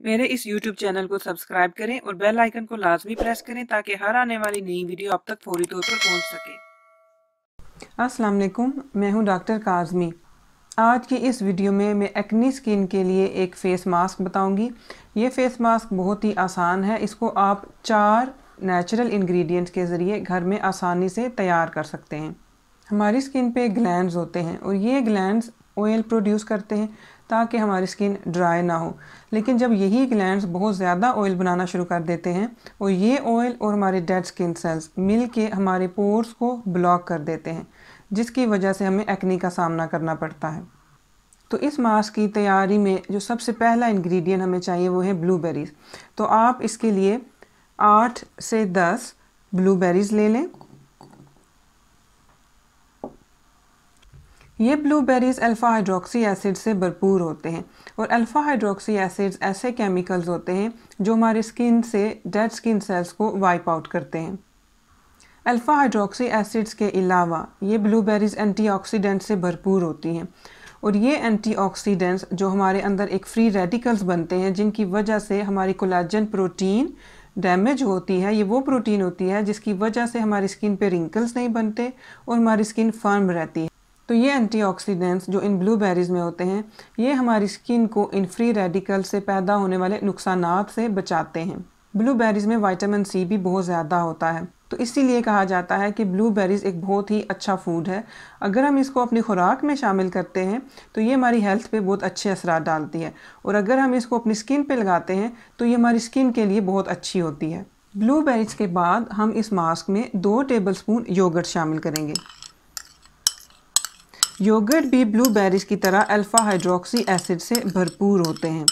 मेरे इस YouTube channel को सब्सक्राइब करें और बेल आइकन को लाजमी प्रेस करें ताकि हर आने वाली नई वीडियो आप तक फौरी तौर पर पहुंच सके। अस्सलाम वालेकुम, मैं हूं डॉक्टर काज़मी। आज की इस वीडियो में मैं एक्नी स्किन के लिए एक फ़ेस मास्क बताऊंगी। ये फ़ेस मास्क बहुत ही आसान है। इसको आप 4 नेचुरल इंग्रेडिएंट्स के ज़रिए घर में आसानी से तैयार कर सकते हैं। हमारी स्किन पे ग्लैंड्स होते हैं और ये ग्लैंड्स ऑयल प्रोड्यूस करते हैं ताकि हमारी स्किन ड्राई ना हो। लेकिन जब यही ग्लैंड्स बहुत ज़्यादा ऑयल बनाना शुरू कर देते हैं और ये ऑयल और हमारे डेड स्किन सेल्स मिल के हमारे पोर्स को ब्लॉक कर देते हैं, जिसकी वजह से हमें एक्नी का सामना करना पड़ता है। तो इस मास्क की तैयारी में जो सबसे पहला इंग्रेडिएंट हमें चाहिए वो है ब्लूबेरीज़। तो आप इसके लिए 8 से 10 ब्लूबेरीज़ ले लें। ये ब्लूबेरीज अल्फ़ा हाइड्रोक्सी एसिड से भरपूर होते हैं और अल्फ़ा हाइड्रोक्सी एसिड्स ऐसे केमिकल्स होते हैं जो हमारी स्किन से डेड स्किन सेल्स को वाइप आउट करते हैं। अल्फ़ा हाइड्रोक्सी एसिड्स के अलावा ये ब्लूबेरीज एंटीऑक्सीडेंट से भरपूर होती हैं और ये एंटीऑक्सीडेंट्स जो हमारे अंदर एक फ्री रेडिकल्स बनते हैं जिनकी वजह से हमारी कोलेजन प्रोटीन डैमेज होती है। ये वो प्रोटीन होती है जिसकी वजह से हमारी स्किन पे रिंकल्स नहीं बनते और हमारी स्किन फर्म रहती है। तो ये एंटीऑक्सीडेंट्स जो इन ब्लूबेरीज़ में होते हैं ये हमारी स्किन को इन फ्री रेडिकल से पैदा होने वाले नुकसानात से बचाते हैं। ब्लूबेरीज़ में विटामिन सी भी बहुत ज़्यादा होता है, तो इसीलिए कहा जाता है कि ब्लूबेरीज़ एक बहुत ही अच्छा फूड है। अगर हम इसको अपनी खुराक में शामिल करते हैं तो ये हमारी हेल्थ पे बहुत अच्छे असरात डालती है और अगर हम इसको अपनी स्किन पे लगाते हैं तो ये हमारी स्किन के लिए बहुत अच्छी होती है। ब्लूबेरीज़ के बाद हम इस मास्क में 2 टेबलस्पून योगर्ट शामिल करेंगे। योगर्ट भी ब्लूबेरीज की तरह अल्फ़ा हाइड्रोक्सी एसिड से भरपूर होते हैं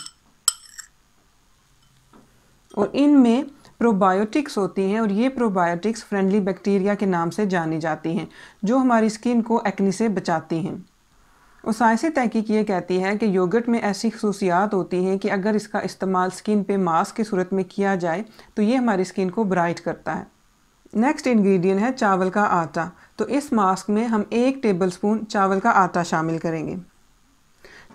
और इनमें प्रोबायोटिक्स होती हैं और ये प्रोबायोटिक्स फ्रेंडली बैक्टीरिया के नाम से जानी जाती हैं जो हमारी स्किन को एक्नी से बचाती हैं। और साइंसी तहकीक ये कहती है कि योगर्ट में ऐसी खसूसियात होती हैं कि अगर इसका इस्तेमाल स्किन पे मास्क की सूरत में किया जाए तो ये हमारी स्किन को ब्राइट करता है। नेक्स्ट इंग्रेडिएंट है चावल का आटा। तो इस मास्क में हम 1 टेबलस्पून चावल का आटा शामिल करेंगे।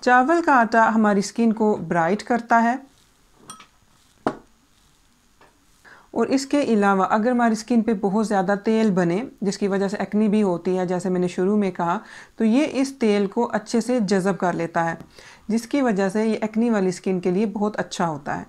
चावल का आटा हमारी स्किन को ब्राइट करता है और इसके अलावा अगर हमारी स्किन पे बहुत ज़्यादा तेल बने जिसकी वजह से एक्नी भी होती है, जैसे मैंने शुरू में कहा, तो ये इस तेल को अच्छे से जज़ब कर लेता है जिसकी वजह से ये एक्नी वाली स्किन के लिए बहुत अच्छा होता है।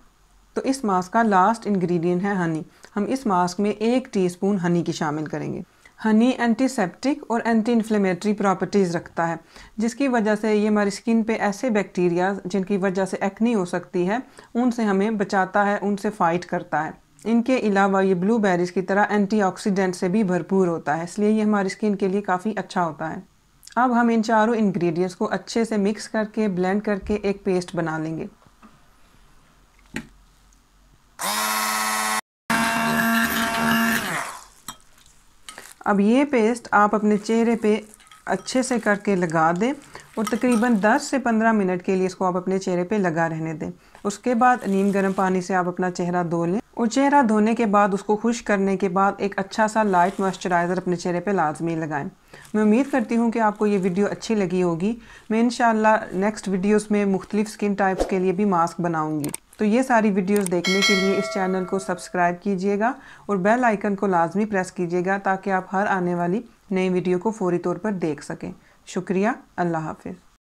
तो इस मास्क का लास्ट इंग्रेडिएंट है हनी। हम इस मास्क में 1 टीस्पून हनी की शामिल करेंगे। हनी एंटीसेप्टिक और एंटी इन्फ्लेमेटरी प्रॉपर्टीज़ रखता है जिसकी वजह से ये हमारी स्किन पे ऐसे बैक्टीरिया जिनकी वजह से एक्नी हो सकती है उनसे हमें बचाता है, उनसे फ़ाइट करता है। इनके अलावा ये ब्लूबेरीज़ की तरह एंटीऑक्सीडेंट से भी भरपूर होता है, इसलिए ये हमारी स्किन के लिए काफ़ी अच्छा होता है। अब हम इन चारों इंग्रेडिएंट्स को अच्छे से मिक्स करके ब्लेंड करके एक पेस्ट बना लेंगे। अब ये पेस्ट आप अपने चेहरे पे अच्छे से करके लगा दें और तकरीबन 10 से 15 मिनट के लिए इसको आप अपने चेहरे पे लगा रहने दें। उसके बाद नीम गर्म पानी से आप अपना चेहरा धो लें और चेहरा धोने के बाद उसको खुश्क करने के बाद एक अच्छा सा लाइट मॉइस्चराइज़र अपने चेहरे पे लाजमी लगाएं। मैं उम्मीद करती हूँ कि आपको ये वीडियो अच्छी लगी होगी। मैं इंशाल्लाह नेक्स्ट वीडियोस में मुख्तलिफ स्किन टाइप्स के लिए भी मास्क बनाऊँगी। तो ये सारी वीडियोस देखने के लिए इस चैनल को सब्सक्राइब कीजिएगा और बेल आइकन को लाजमी प्रेस कीजिएगा ताकि आप हर आने वाली नई वीडियो को फौरी तौर पर देख सकें। शुक्रिया। अल्लाह हाफ़िज़।